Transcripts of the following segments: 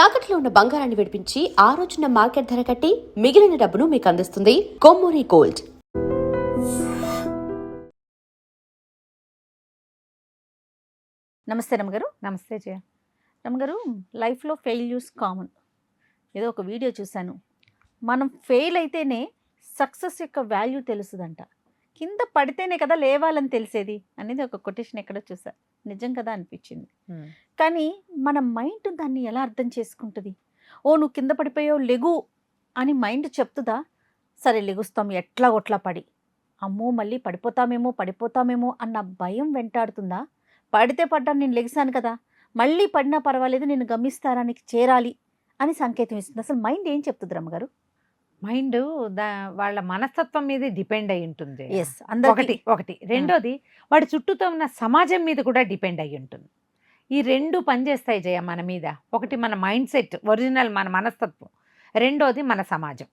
తాకట్లో ఉన్న బంగారాన్ని విడిపించి ఆ రోజున మార్కెట్ ధర కట్టి మిగిలిన డబ్బును మీకు అందిస్తుంది కొమ్మూరి గోల్డ్. నమస్తే రమ్మగారు. నమస్తే జయ. రమ్మగారు, లైఫ్లో ఫెయిల్యూర్స్ కామన్. ఏదో ఒక వీడియో చూశాను, మనం ఫెయిల్ అయితేనే సక్సెస్ యొక్క వాల్యూ తెలుస్తుందంట, కింద పడితేనే కదా లేవాలని తెలిసేది అనేది ఒక కొటేషన్ ఎక్కడో చూసా. నిజం కదా అనిపించింది. కానీ మన మైండ్ దాన్ని ఎలా అర్థం చేసుకుంటుంది? ఓ నువ్వు కింద పడిపోయావు లెగు అని మైండ్ చెప్తుందా? సరే లెగుస్తాం ఎట్లా ఒట్లా పడి, అమ్మో మళ్ళీ పడిపోతామేమో అన్న భయం వెంటాడుతుందా? పడితే పడ్డాను, నేను లెగిసాను కదా, మళ్ళీ పడినా పర్వాలేదు, నేను గమ్యస్థానానికి చేరాలి అని సంకేతం ఇస్తుంది. అసలు మైండ్ ఏం చెప్తుంది రమ్మగారు? మైండ్ వాళ్ళ మనస్తత్వం మీద డిపెండ్ అయి ఉంటుంది. ఒకటి రెండోది వాడి చుట్టూతో ఉన్న సమాజం మీద కూడా డిపెండ్ అయి ఉంటుంది. ఈ రెండు పనిచేస్తాయి జయ మన మీద. ఒకటి మన మైండ్ సెట్, ఒరిజినల్ మన మనస్తత్వం. రెండోది మన సమాజం.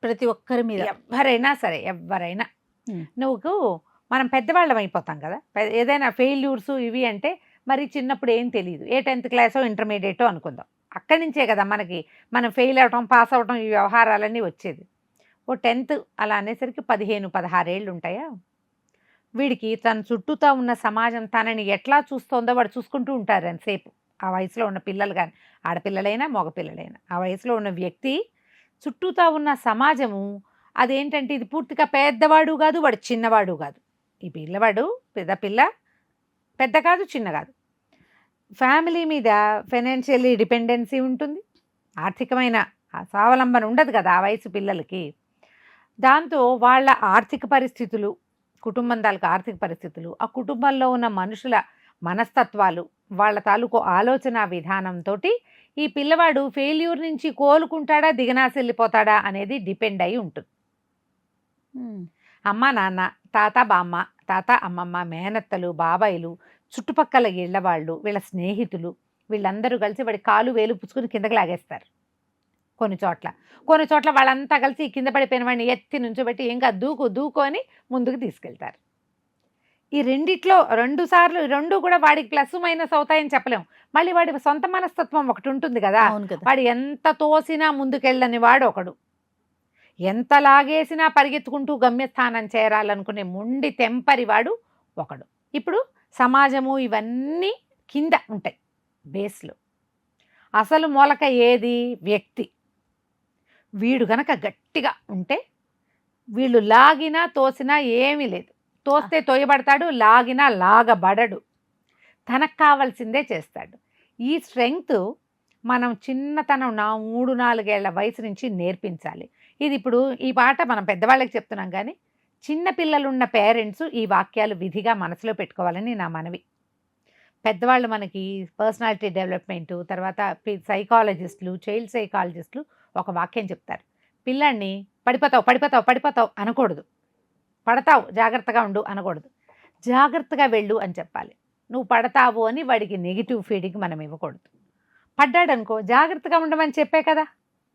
ప్రతి ఒక్కరి మీద ఎవరైనా సరే, ఎవరైనా నువ్వు మనం పెద్దవాళ్ళం అయిపోతాం కదా. ఏదైనా ఫెయిల్యూర్స్ ఇవి అంటే మరి చిన్నప్పుడు ఏం తెలియదు, ఏ 10th క్లాసో ఇంటర్మీడియటో అనుకుందాం, అక్కడి నుంచే కదా మనకి మనం ఫెయిల్ అవటం పాస్ అవటం ఈ వ్యవహారాలన్నీ వచ్చేది. ఓ 10th అలా అనేసరికి 15-16 ఏళ్ళు ఉంటాయా. వీడికి తన చుట్టూతో ఉన్న సమాజం తనని ఎట్లా చూస్తోందో వాడు చూసుకుంటూ ఉంటారు ఎంతసేపు. ఆ వయసులో ఉన్న పిల్లలు కానీ, ఆడపిల్లలైనా మగపిల్లలైనా, ఆ వయసులో ఉన్న వ్యక్తి చుట్టూతో ఉన్న సమాజము అదేంటంటే ఇది పూర్తిగా పెద్దవాడు కాదు, వాడు చిన్నవాడు కాదు. ఈ పిల్లవాడు పెద్ద కాదు, చిన్న కాదు. ఫ్యామిలీ మీద ఫైనాన్షియల్లీ డిపెండెన్సీ ఉంటుంది, ఆర్థికమైన స్వావలంబన ఉండదు కదా ఆ వయసు పిల్లలకి. దాంతో వాళ్ళ ఆర్థిక పరిస్థితులు, కుటుంబం తాలూకు ఆర్థిక పరిస్థితులు, ఆ కుటుంబంలో ఉన్న మనుషుల మనస్తత్వాలు, వాళ్ళ తాలూకు ఆలోచన విధానంతో ఈ పిల్లవాడు ఫెయిల్యూర్ నుంచి కోలుకుంటాడా దిగనాసెళ్ళిపోతాడా అనేది డిపెండ్ అయి ఉంటుంది. అమ్మ నాన్న, తాత బామ్మ, తాత అమ్మమ్మ, మేనత్తలు, బాబాయిలు, చుట్టుపక్కల ఇళ్ళవాళ్ళు, వీళ్ళ స్నేహితులు, వీళ్ళందరూ కలిసి వాడి కాలు వేలు పుచ్చుకొని కిందకి లాగేస్తారు. కొన్ని చోట్ల వాళ్ళంతా కలిసి కింద పడిపోయిన వాడిని ఎత్తి నుంచోబెట్టి ఇంకా దూకు అని ముందుకు తీసుకెళ్తారు. ఈ రెండిట్లో రెండు కూడా వాడికి ప్లస్ మైనస్ అవుతాయని చెప్పలేము. మళ్ళీ వాడి సొంత మనస్తత్వం ఒకటి ఉంటుంది కదా. వాడు ఎంత తోసినా ముందుకెళ్ళని వాడు ఒకడు, ఎంత లాగేసినా పరిగెత్తుకుంటూ గమ్యస్థానం చేరాలనుకునే మొండి తెంపరి వాడు ఒకడు. ఇప్పుడు సమాజము ఇవన్నీ కింద ఉంటాయి బేస్లో. అసలు మొలక ఏది? వ్యక్తి. వీడు గనక గట్టిగా ఉంటే వీళ్ళు లాగినా తోసినా ఏమీ లేదు. తోస్తే తోయబడతాడు, లాగినా లాగబడడు, తనకు కావాల్సిందే చేస్తాడు. ఈ స్ట్రెంగ్త్ మనం చిన్నతనం 3-4 ఏళ్ల వయసు నుంచి నేర్పించాలి. ఇది ఇప్పుడు ఈ పాట మనం పెద్దవాళ్ళకి చెప్తున్నాం, కానీ చిన్నపిల్లలున్న పేరెంట్స్ ఈ వాక్యాలు విధిగా మనసులో పెట్టుకోవాలని నా మనవి. పెద్దవాళ్ళు మనకి పర్సనాలిటీ డెవలప్మెంటు, తర్వాత సైకాలజిస్టులు, చైల్డ్ సైకాలజిస్టులు ఒక వాక్యం చెప్తారు. పిల్లాన్ని పడిపోతావు అనకూడదు, పడతావు జాగ్రత్తగా ఉండు అనకూడదు, జాగ్రత్తగా వెళ్ళు అని చెప్పాలి. నువ్వు పడతావు అని వాడికి నెగిటివ్ ఫీడింగ్ మనం ఇవ్వకూడదు. పడ్డాడనుకో జాగ్రత్తగా ఉండమని చెప్పే కదా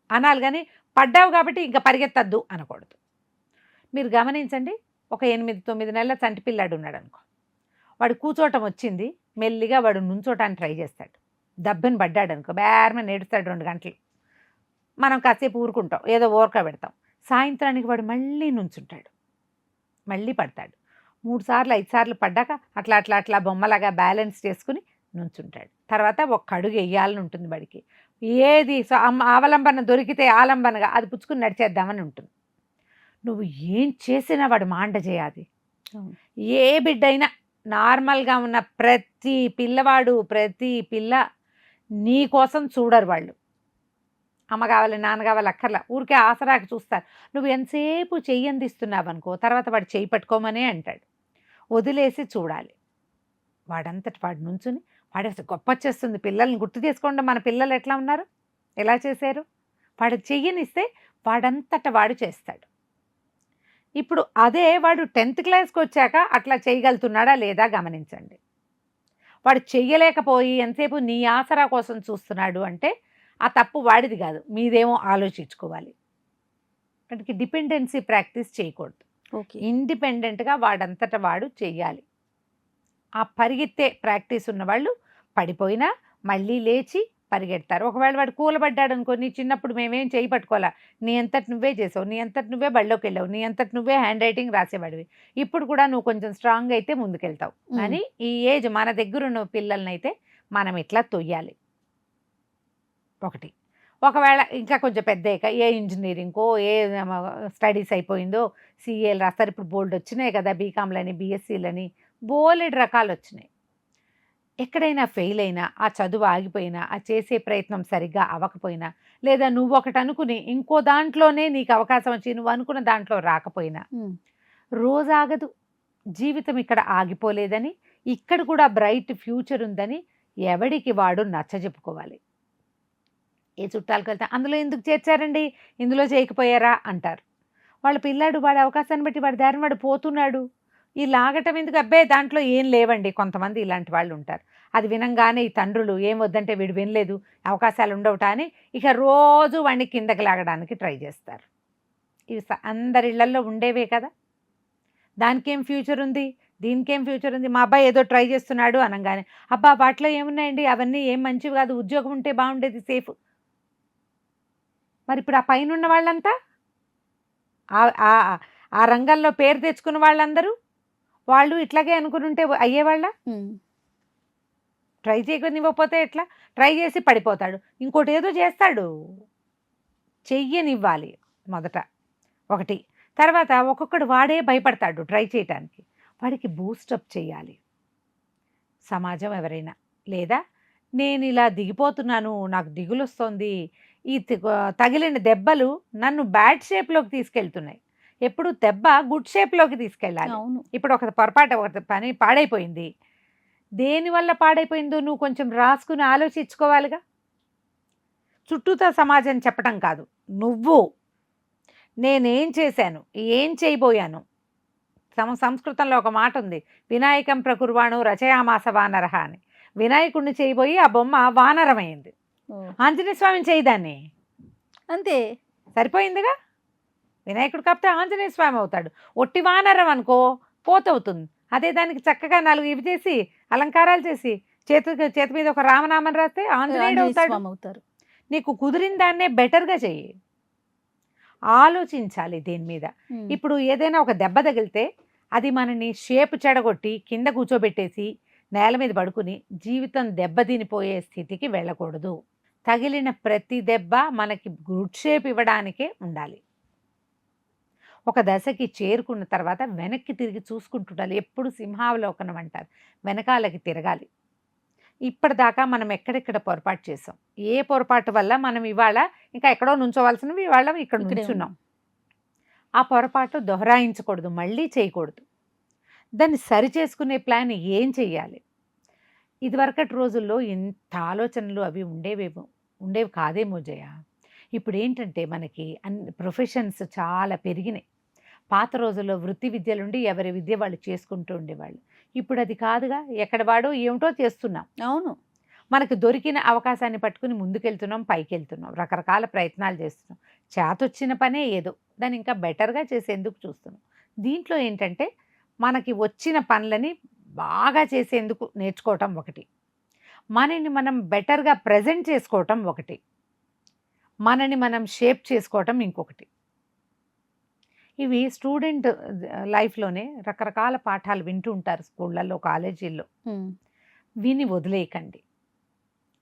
అనాలి, కానీ పడ్డావు కాబట్టి ఇంకా పరిగెత్తద్దు అనకూడదు. మీరు గమనించండి, ఒక 8-9 నెలల చంటి పిల్లాడు ఉన్నాడు అనుకో, వాడు కూర్చోటం వచ్చింది, మెల్లిగా వాడు నుంచోటానికి ట్రై చేస్తాడు. దెబ్బని పడ్డాడు అనుకో బేరమని ఏడుస్తాడు 2 గంటలు. మనం కాసేపు ఊరుకుంటాం, ఏదో ఊరక పెడతాం. సాయంత్రానికి వాడు మళ్ళీ నుంచుంటాడు, మళ్ళీ పడతాడు. 3 సార్లు 5 సార్లు పడ్డాక అట్లా బొమ్మలాగా బ్యాలెన్స్ చేసుకుని నుంచుంటాడు. తర్వాత ఒక్క అడుగు వేయాలని ఉంటుంది వాడికి. ఏది ఆవలంబన దొరికితే ఆలంబనగా అది పుచ్చుకుని నడిచేద్దామని ఉంటుంది. నువ్వు ఏం చేసినా వాడు మాండ చేయాలి. ఏ బిడ్డైనా నార్మల్గా ఉన్న ప్రతి పిల్లవాడు, ప్రతి పిల్ల నీ కోసం చూడరు. వాళ్ళు అమ్మ కావాలి, నాన్న కావాలి అక్కర్లా, ఊరికే ఆసరాకి చూస్తారు. నువ్వు ఎంతసేపు చెయ్యి అందిస్తున్నావు అనుకో, తర్వాత వాడు చెయ్యి పట్టుకోమనే అంటాడు. వదిలేసి చూడాలి. వాడంతటి వాడు నుంచుని వాడు అసలు గొప్ప వచ్చేస్తుంది. పిల్లల్ని గుర్తు చేసుకోండి, మన పిల్లలు ఎట్లా ఉన్నారు, ఎలా చేశారు. వాడు చెయ్యనిస్తే వాడంతట వాడు చేస్తాడు. ఇప్పుడు అదే వాడు 10th క్లాస్కి వచ్చాక అట్లా చేయగలుగుతున్నాడా లేదా గమనించండి. వాడు చెయ్యలేకపోయి ఎంతసేపు నీ ఆసరా కోసం చూస్తున్నాడు అంటే ఆ తప్పు వాడిది కాదు, మీదేమో ఆలోచించుకోవాలి. వాడికి డిపెండెన్సీ ప్రాక్టీస్ చేయకూడదు. ఇండిపెండెంట్గా వాడంతట వాడు చెయ్యాలి. ఆ పరిగెత్తే ప్రాక్టీస్ ఉన్నవాళ్ళు పడిపోయినా మళ్ళీ లేచి పరిగెడతారు. ఒకవేళ వాడు కూలబడ్డాడు అనుకో, నీ చిన్నప్పుడు మేమేం చేయి పట్టుకోవాలా, నీ అంతటి నువ్వే చేసావు, నీ అంతటి నువ్వే బడిలోకి వెళ్ళావు, నీ అంతటి నువ్వే హ్యాండ్ రైటింగ్ రాసేవాడివి, ఇప్పుడు కూడా నువ్వు కొంచెం స్ట్రాంగ్ అయితే ముందుకెళ్తావు అని ఈ ఏజ్ మన దగ్గర ఉన్న పిల్లల్ని అయితే మనం ఇట్లా తొయ్యాలి. ఒకటి. ఒకవేళ ఇంకా కొంచెం పెద్దయ్యాక ఏ ఇంజనీరింగ్కో ఏ స్టడీస్ అయిపోయిందో సిఏలు రాస్తారు. ఇప్పుడు బోల్డ్ వచ్చినాయి కదా, బీకామ్లని బీఎస్సీలని బోలెడు రకాలు వచ్చినాయి. ఎక్కడైనా ఫెయిల్ అయినా, ఆ చదువు ఆగిపోయినా, ఆ చేసే ప్రయత్నం సరిగ్గా అవ్వకపోయినా, లేదా నువ్వు ఒకటి అనుకుని ఇంకో దాంట్లోనే నీకు అవకాశం వచ్చి నువ్వు అనుకున్న దాంట్లో రాకపోయినా, రోజు ఆగదు. జీవితం ఇక్కడ ఆగిపోలేదని, ఇక్కడ కూడా బ్రైట్ ఫ్యూచర్ ఉందని ఎవడికి వాడు నచ్చజెప్పుకోవాలి. ఏ చుట్టాలకు వెళ్తే అందులో ఎందుకు చేర్చారండి, ఇందులో చేయకపోయారా అంటారు. వాళ్ళ పిల్లాడు వాడి అవకాశాన్ని బట్టి వాడి దారిని వాడు పోతున్నాడు, ఈ లాగటం ఎందుకు, అబ్బే దాంట్లో ఏం లేవండి. కొంతమంది ఇలాంటి వాళ్ళు ఉంటారు. అది వినంగానే ఈ తండ్రులు ఏం వద్దంటే వీడు వినలేదు, అవకాశాలు ఉండవుట అని ఇక రోజు వాడిని కిందకి లాగడానికి ట్రై చేస్తారు. ఇవి అందరి ఇళ్లల్లో ఉండేవే కదా. దానికేం ఫ్యూచర్ ఉంది, దీనికేం ఫ్యూచర్ ఉంది, మా అబ్బాయి ఏదో ట్రై చేస్తున్నాడు అనగానే అబ్బా వాటిలో ఏమున్నాయండి, అవన్నీ ఏం మంచివి కాదు, ఉద్యోగం ఉంటే బాగుండేది, సేఫ్. మరి ఇప్పుడు ఆ పైన ఉన్న వాళ్ళంతా, ఆ రంగంలో పేరు తెచ్చుకున్న వాళ్ళందరూ వాళ్ళు ఇట్లాగే అనుకుని ఉంటే అయ్యేవాళ్ళ? ట్రై చేయనివ్వకపోతే ఎట్లా? ట్రై చేసి పడిపోతాడు, ఇంకోటి ఏదో చేస్తాడు. చెయ్యనివ్వాలి మొదట ఒకటి. తర్వాత ఒక్కొక్కడు వాడే భయపడతాడు ట్రై చేయటానికి, వాడికి బూస్టప్ చేయాలి సమాజం ఎవరైనా. లేదా నేను ఇలా దిగిపోతున్నాను, నాకు దిగులు వస్తుంది, ఈ తగిలిన దెబ్బలు నన్ను బ్యాడ్ షేప్లోకి తీసుకెళ్తున్నాయి. ఎప్పుడు దెబ్బ గుడ్ షేప్లోకి తీసుకెళ్ళాలి. ఇప్పుడు ఒక పొరపాటు, ఒక పని పాడైపోయింది, దేనివల్ల పాడైపోయిందో నువ్వు కొంచెం రాసుకుని ఆలోచించుకోవాలిగా. చుట్టూతో సమాజం చెప్పడం కాదు, నువ్వు నేనేం చేశాను, ఏం చేయబోయాను. సంస్కృతంలో ఒక మాట ఉంది, వినాయకం ప్రకుర్వాణు రచయామాస వానరహ అని. వినాయకుడిని చేయబోయి ఆ బొమ్మ వానరమైంది, ఆంజనేయ స్వామిని చేయదాన్ని, అంతే సరిపోయిందిగా. వినాయకుడు కాకపోతే ఆంజనేయ స్వామి అవుతాడు. ఒట్టి వానరం అనుకో పోతవుతుంది. అదే దానికి చక్కగా 4 ఇవి చేసి అలంకారాలు చేసి చేతి మీద ఒక రామనామం రాస్తే ఆంజనేయుడు అవుతాడు. నీకు కుదిరిన దాన్నే బెటర్గా చెయ్యి, ఆలోచించాలి దేని మీద. ఇప్పుడు ఏదైనా ఒక దెబ్బ తగిలితే అది మనని షేప్ చెడగొట్టి కింద కూర్చోబెట్టేసి నేల మీద పడుకుని జీవితం దెబ్బతినిపోయే స్థితికి వెళ్ళకూడదు. తగిలిన ప్రతి దెబ్బ మనకి గుడ్ షేప్ ఇవ్వడానికే ఉండాలి. ఒక దశకి చేరుకున్న తర్వాత వెనక్కి తిరిగి చూసుకుంటుండాలి. ఎప్పుడు సింహావలోకనం అంటారు, వెనకాలకి తిరగాలి. ఇప్పటిదాకా మనం ఎక్కడెక్కడ పొరపాటు చేసాం, ఏ పొరపాటు వల్ల మనం ఇవాళ ఇంకా ఎక్కడో నుంచోవలసినవి ఇవాళ ఇక్కడ నుంచున్నాం. ఆ పొరపాటు దొహరాయించకూడదు, మళ్ళీ చేయకూడదు. దాన్ని సరి చేసుకునే ప్లాన్ ఏం చెయ్యాలి. ఇదివరకటి రోజుల్లో ఇంత ఆలోచనలు అవి ఉండేవి కాదేమో జయ. ఇప్పుడు ఏంటంటే మనకి అన్ని ప్రొఫెషన్స్ చాలా పెరిగినాయి. పాత రోజుల్లో వృత్తి విద్యలుండి ఎవరి విద్య వాళ్ళు చేసుకుంటూ ఉండేవాళ్ళు. ఇప్పుడు అది కాదుగా, ఎక్కడ వాడో ఏమిటో చేస్తున్నాం. అవును, మనకు దొరికిన అవకాశాన్ని పట్టుకుని ముందుకెళ్తున్నాం, పైకి వెళ్తున్నాం, రకరకాల ప్రయత్నాలు చేస్తున్నాం. చేతొచ్చిన పనే ఏదో దాన్ని ఇంకా బెటర్గా చేసేందుకు చూస్తున్నాం. దీంట్లో ఏంటంటే మనకి వచ్చిన పనులని బాగా చేసేందుకు నేర్చుకోవటం ఒకటి, మనని మనం బెటర్గా ప్రజెంట్ చేసుకోవటం ఒకటి, మనని మనం షేప్ చేసుకోవటం ఇంకొకటి. ఇవి స్టూడెంట్ లైఫ్లోనే రకరకాల పాఠాలు వింటూ ఉంటారు స్కూళ్ళల్లో, కాలేజీల్లో. విని వదిలేయకండి,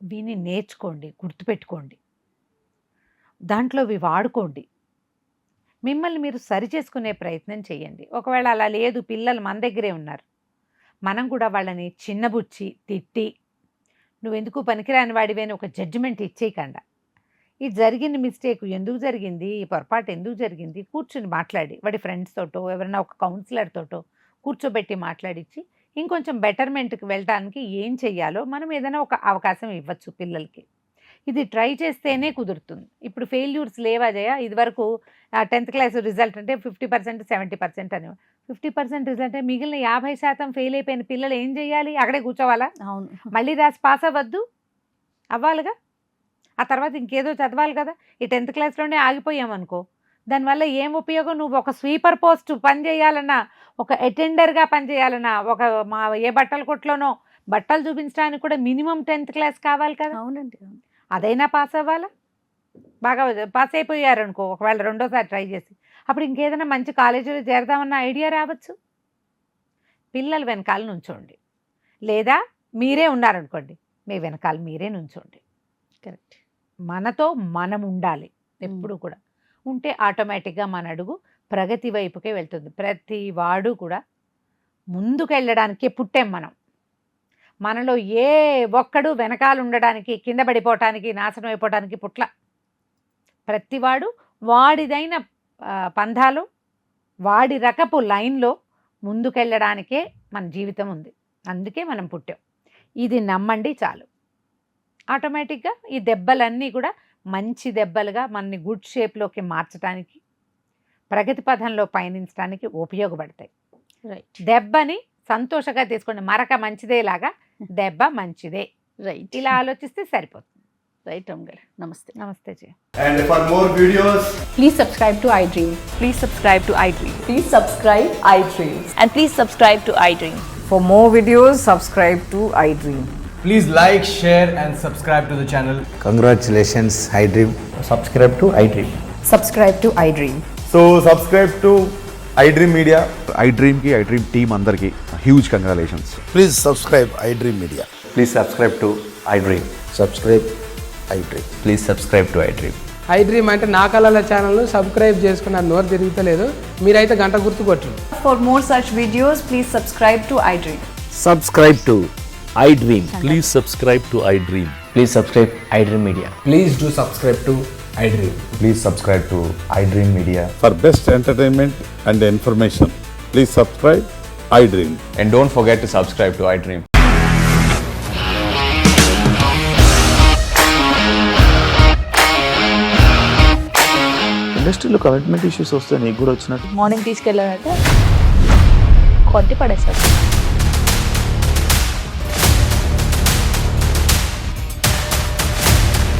విని నేర్చుకోండి, గుర్తుపెట్టుకోండి, దాంట్లో ఇవి వాడుకోండి, మిమ్మల్ని మీరు సరి చేసుకునే ప్రయత్నం చేయండి. ఒకవేళ అలా లేదు, పిల్లలు మన దగ్గరే ఉన్నారు, మనం కూడా వాళ్ళని చిన్నబుచ్చి తిట్టి నువ్వెందుకు పనికిరాని వాడివని ఒక జడ్జిమెంట్ ఇచ్చేయకుండా, ఈ జరిగిన మిస్టేక్ ఎందుకు జరిగింది, ఈ పొరపాటు ఎందుకు జరిగింది కూర్చుని మాట్లాడి, వాడి ఫ్రెండ్స్ తోటో ఎవరైనా ఒక కౌన్సిలర్ తోటో కూర్చోబెట్టి మాట్లాడించి ఇంకొంచెం బెటర్మెంట్కి వెళ్ళడానికి ఏం చెయ్యాలో మనం ఏదైనా ఒక అవకాశం ఇవ్వచ్చు పిల్లలకి. ఇది ట్రై చేస్తేనే కుదురుతుంది. ఇప్పుడు ఫెయిల్యూర్స్ లేవా జయ? ఇదివరకు 10th క్లాస్ రిజల్ట్ అంటే 50%, 70% అని. 50% రిజల్ట్ అంటే మిగిలిన 50% ఫెయిల్ అయిపోయిన పిల్లలు ఏం చేయాలి? అక్కడే కూర్చోవాలా? అవును, మళ్ళీ రాసి పాస్ అవ్వద్దు, అవ్వాలిగా. ఆ తర్వాత ఇంకేదో చదవాలి కదా. ఈ 10th క్లాస్లోనే ఆగిపోయామనుకో, దానివల్ల ఏం ఉపయోగం? నువ్వు ఒక స్వీపర్ పోస్ట్ పని చేయాలన్నా, ఒక అటెండర్గా పని చేయాలన్నా, ఒక ఏ బట్టల కొట్లోనో బట్టలు చూపించడానికి కూడా మినిమం 10th క్లాస్ కావాలి కదా. అవునండి. అదైనా పాస్ అవ్వాలా? బాగా పాస్ అయిపోయారు అనుకో, ఒకవేళ రెండోసారి ట్రై చేసి, అప్పుడు ఇంకేదైనా మంచి కాలేజీలో చేరదామన్న ఐడియా రావచ్చు. పిల్లల వెనకాల నుంచోండి, లేదా మీరే ఉన్నారనుకోండి, మీ వెనకాల మీరే నుంచోండి. కరెక్ట్. మనతో మనం ఉండాలి ఎప్పుడు కూడా. ఉంటే ఆటోమేటిక్గా మన అడుగు ప్రగతి వైపుకే వెళ్తుంది. ప్రతి వాడు కూడా ముందుకు వెళ్ళడానికే పుట్టాం మనం. మనలో ఏ ఒక్కడు వెనకాల ఉండడానికి, కింద పడిపోవటానికి, నాశనం అయిపోవటానికి పుట్ల. ప్రతివాడు వాడిదైన పంధాలో, వాడి రకపు లైన్లో ముందుకెళ్ళడానికే మన జీవితం ఉంది. అందుకే మనం పుట్టాం. ఇది నమ్మండి చాలు. ఆటోమేటిక్గా ఈ దెబ్బలన్నీ కూడా మంచి దెబ్బలుగా మనని గుడ్ షేప్లోకి మార్చడానికి, ప్రగతి పథంలో పయనించడానికి ఉపయోగపడతాయి. రైట్. దెబ్బని సంతోషంగా తీసుకోండి. మరక మంచిదేలాగా దెబ్బ మంచిదే. రైట్. ఇలా ఆలోచిస్తే సరిపోతుంది. రైట్ రమ్య గారు, నమస్తే. నమస్తే జయ. And for more videos, Please subscribe to iDream. Please subscribe to iDream. Please subscribe iDream. And please subscribe to iDream. For more videos, subscribe to iDream. please like, share and subscribe to the channel. Congratulations, iDream. Subscribe to iDream. Subscribe to iDream. So subscribe to iDream Media. iDream की iDream team अंदर की huge congratulations. Please subscribe iDream Media. Please subscribe to iDream. Subscribe iDream. Please subscribe to iDream. iDream అంటే నా కళల ఛానల్ను subscribe చేసుకున్న నోరు తిరుగుతలేదు. మీరైతే గంట గుర్తు కొట్టండి. For more such videos, please subscribe to iDream. Subscribe to iDream. Please subscribe to iDream. Please subscribe iDream Media. Please do subscribe to iDream. Please subscribe to iDream Media. For best entertainment and information, please subscribe iDream. And don't forget to subscribe to iDream. ఇండస్ట్రీలో commitment issues వస్తే నీకు కూడా వచ్చినట్టు morning తీసుకెళ్ళారంటే కొట్టి పడేశారు.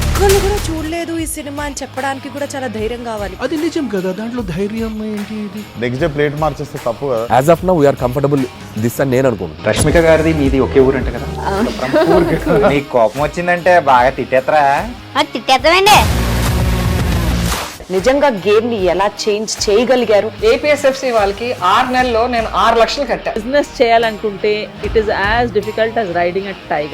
ఒక్కళ్ళు కూడా చూడలేదు ఈ సినిమా అని చెప్పడానికి కూడా చాలా ధైర్యం కావాలి. అది నిజం కదా, దాంట్లో ధైర్యం ఏంటి? ఇది నెక్స్ట్ డే ప్లేట్ మార్చేస్తే తప్పు కదా. As of now we are comfortable this అని నేను అనుకుంటున్నాను. రష్మిక గారిది మీది ఒకే ఊరు అంట కదా? నీకు కోపం వచ్చిందంటే బాగా తిట్టేత్తరా? తిట్టేద్దామండి. నిజంగా గేమ్ ని ఎలా చేంజ్ చేయగలిగారు? APSFC వాళ్ళకి 6 నెలల్లో నేను 6 లక్షలు కట్టా. బిజినెస్ చేయాలనుకుంటే it is as difficult as riding a tiger.